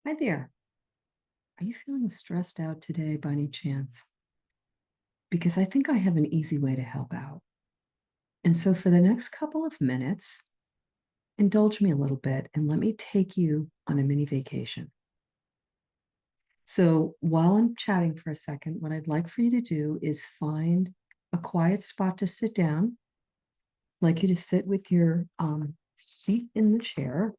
Hi there. Are you feeling stressed out today by any chance? Because I think I have an easy way to help out. And so for the next couple of minutes, indulge me a little bit and let me take you on a mini vacation. So while I'm chatting for a second, what I'd like for you to do is find a quiet spot to sit down. I'd like you to sit with your seat in the chair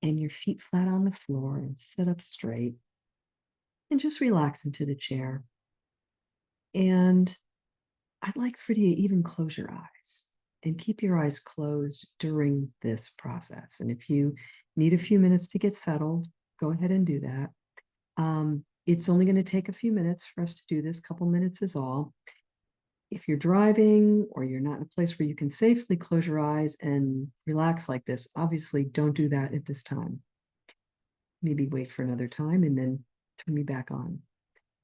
and your feet flat on the floor and sit up straight and just relax into the chair. And I'd like for you to even close your eyes and keep your eyes closed during this process. And if you need a few minutes to get settled, go ahead and do that. It's only going to take a few minutes for us to do this. Couple minutes is all. If you're driving or you're not in a place where you can safely close your eyes and relax like this, obviously don't do that at this time. Maybe wait for another time and then turn me back on.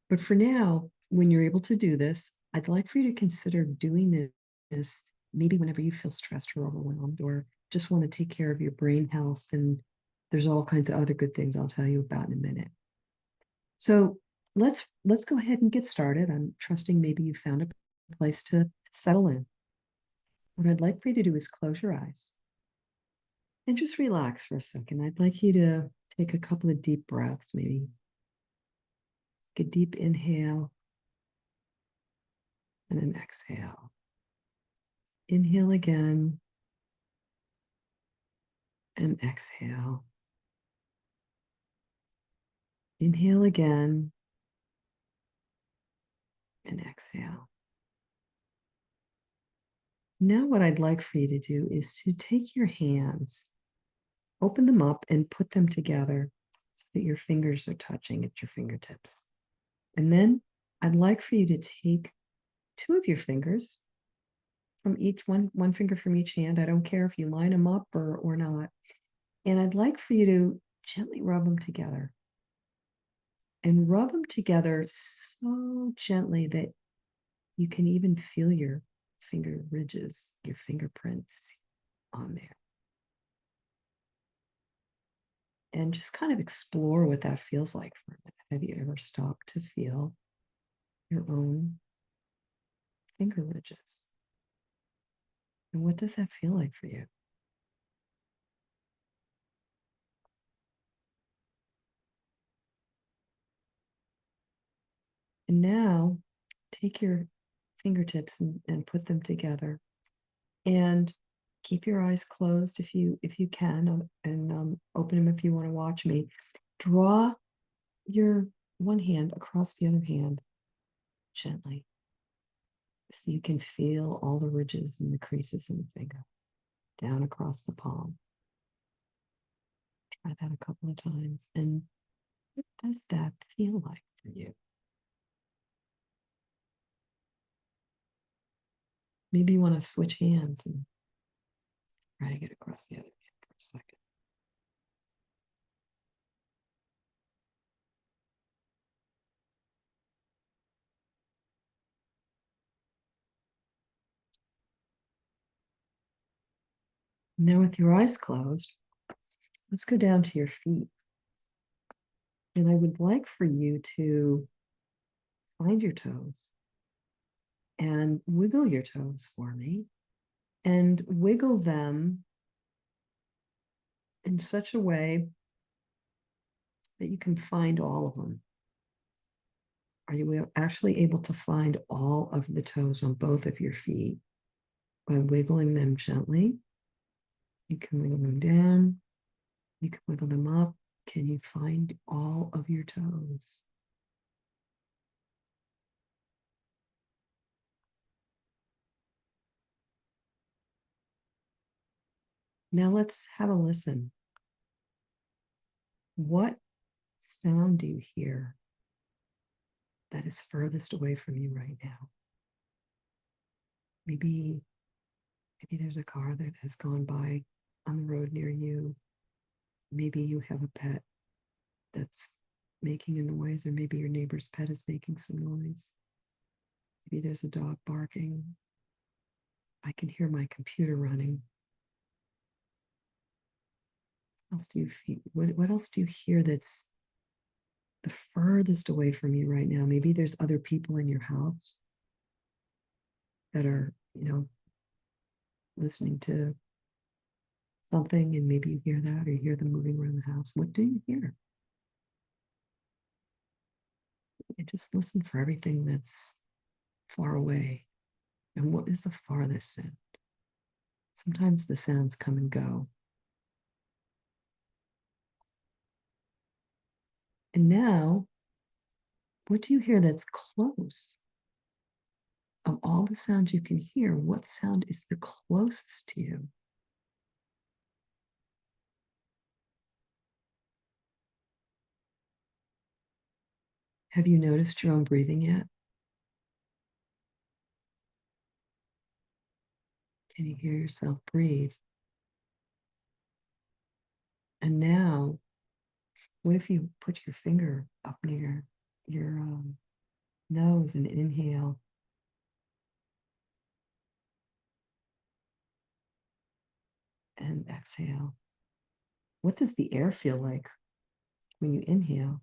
But for now, when you're able to do this, I'd like for you to consider doing this maybe whenever you feel stressed or overwhelmed or just want to take care of your brain health. And there's all kinds of other good things I'll tell you about in a minute. So let's go ahead and get started. I'm trusting maybe you found a place to settle in. What I'd like for you to do is close your eyes and just relax for a second. I'd like you to take a couple of deep breaths, maybe take a deep inhale and an exhale. Inhale again and exhale. Inhale again and exhale. Now, what I'd like for you to do is to take your hands, open them up, and put them together so that your fingers are touching at your fingertips. And then I'd like for you to take two of your fingers from each one finger from each hand. I don't care if you line them up or not. And I'd like for you to gently rub them together and rub them together so gently that you can even feel your finger ridges, your fingerprints on there. And just kind of explore what that feels like for a minute. Have you ever stopped to feel your own finger ridges? And what does that feel like for you? And now take your fingertips and put them together and keep your eyes closed if you can, and open them if you want to watch me. Draw your one hand across the other hand gently so you can feel all the ridges and the creases in the finger down across the palm. Try that a couple of times. And what does that feel like for you? Maybe you want to switch hands and try to get across the other hand for a second. Now, with your eyes closed, let's go down to your feet. And I would like for you to find your toes and wiggle your toes for me and wiggle them in such a way that you can find all of them. Are you actually able to find all of the toes on both of your feet by wiggling them gently? You can wiggle them down, you can wiggle them up. Can you find all of your toes? Now let's have a listen. What sound do you hear that is furthest away from you right now? Maybe there's a car that has gone by on the road near you. Maybe you have a pet that's making a noise, or maybe your neighbor's pet is making some noise. Maybe there's a dog barking. I can hear my computer running. What else do you feel? What else do you hear that's the furthest away from you right now. Maybe there's other people in your house that are, listening to something, and maybe you hear that or you hear them moving around the house. What do you hear? And just listen for everything that's far away. And what is the farthest sound? Sometimes the sounds come and go. And now, what do you hear that's close? Of all the sounds you can hear, what sound is the closest to you? Have you noticed your own breathing yet? Can you hear yourself breathe? And now, what if you put your finger up near your nose and inhale? And exhale. What does the air feel like when you inhale?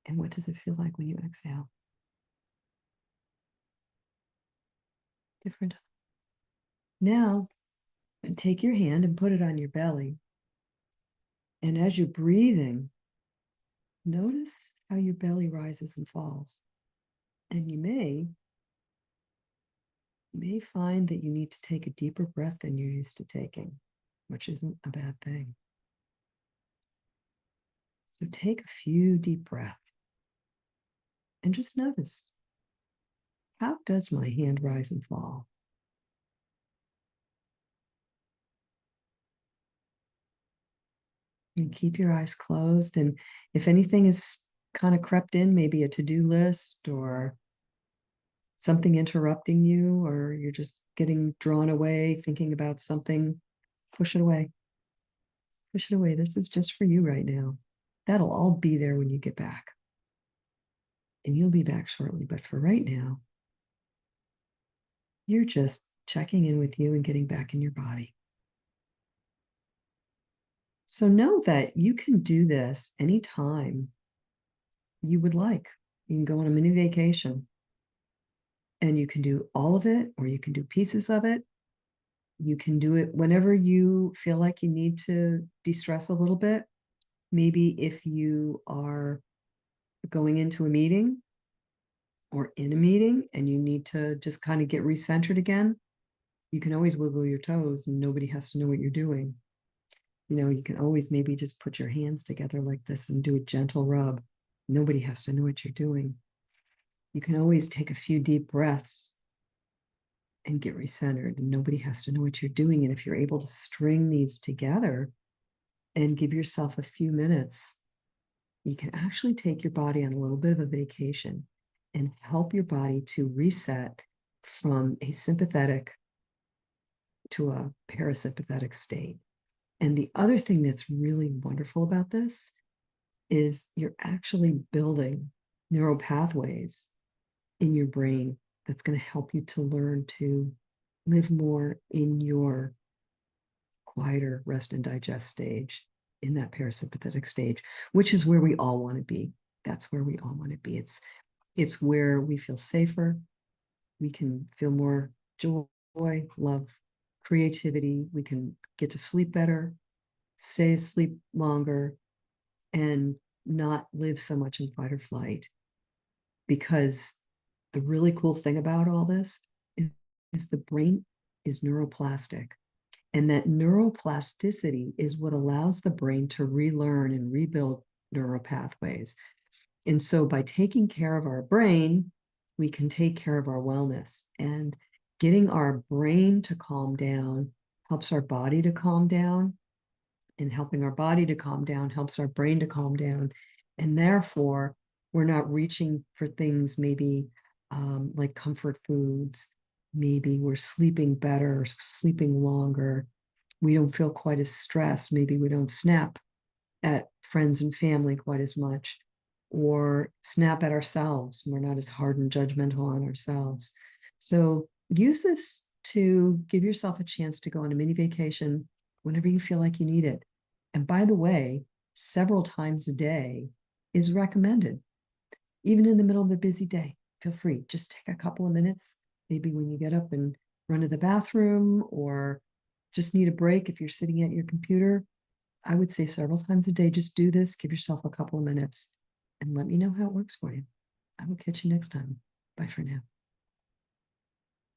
And what does it feel like when you exhale? Different. Now, take your hand and put it on your belly. And as you're breathing, notice how your belly rises and falls. And you may find that you need to take a deeper breath than you're used to taking, which isn't a bad thing. So take a few deep breaths and just notice, how does my hand rise and fall? And keep your eyes closed. And if anything is kind of crept in, maybe a to-do list or something interrupting you, or you're just getting drawn away thinking about something, push it away. Push it away. This is just for you right now. That'll all be there when you get back. And you'll be back shortly. But for right now, you're just checking in with you and getting back in your body. So know that you can do this anytime you would like. You can go on a mini vacation and you can do all of it, or you can do pieces of it. You can do it whenever you feel like you need to de-stress a little bit. Maybe if you are going into a meeting or in a meeting and you need to just kind of get recentered again, you can always wiggle your toes and nobody has to know what you're doing. You can always maybe just put your hands together like this and do a gentle rub. Nobody has to know what you're doing. You can always take a few deep breaths and get recentered, and nobody has to know what you're doing. And if you're able to string these together and give yourself a few minutes, you can actually take your body on a little bit of a vacation and help your body to reset from a sympathetic to a parasympathetic state. And the other thing that's really wonderful about this is you're actually building neural pathways in your brain that's going to help you to learn to live more in your quieter rest and digest stage, in that parasympathetic stage, which is where we all want to be. That's where we all want to be. It's where we feel safer. We can feel more joy, love, creativity. We can get to sleep better, stay asleep longer, and not live so much in fight or flight. Because the really cool thing about all this is the brain is neuroplastic. And that neuroplasticity is what allows the brain to relearn and rebuild neural pathways. And so by taking care of our brain, we can take care of our wellness. And getting our brain to calm down helps our body to calm down. And helping our body to calm down helps our brain to calm down. And therefore, we're not reaching for things maybe like comfort foods. Maybe we're sleeping better, sleeping longer. We don't feel quite as stressed. Maybe we don't snap at friends and family quite as much, or snap at ourselves. We're not as hard and judgmental on ourselves. So use this to give yourself a chance to go on a mini vacation whenever you feel like you need it. And by the way, several times a day is recommended. Even in the middle of a busy day, feel free, just take a couple of minutes, maybe when you get up and run to the bathroom or just need a break if you're sitting at your computer. I would say several times a day, just do this, give yourself a couple of minutes, and let me know how it works for you. I will catch you next time. Bye for now.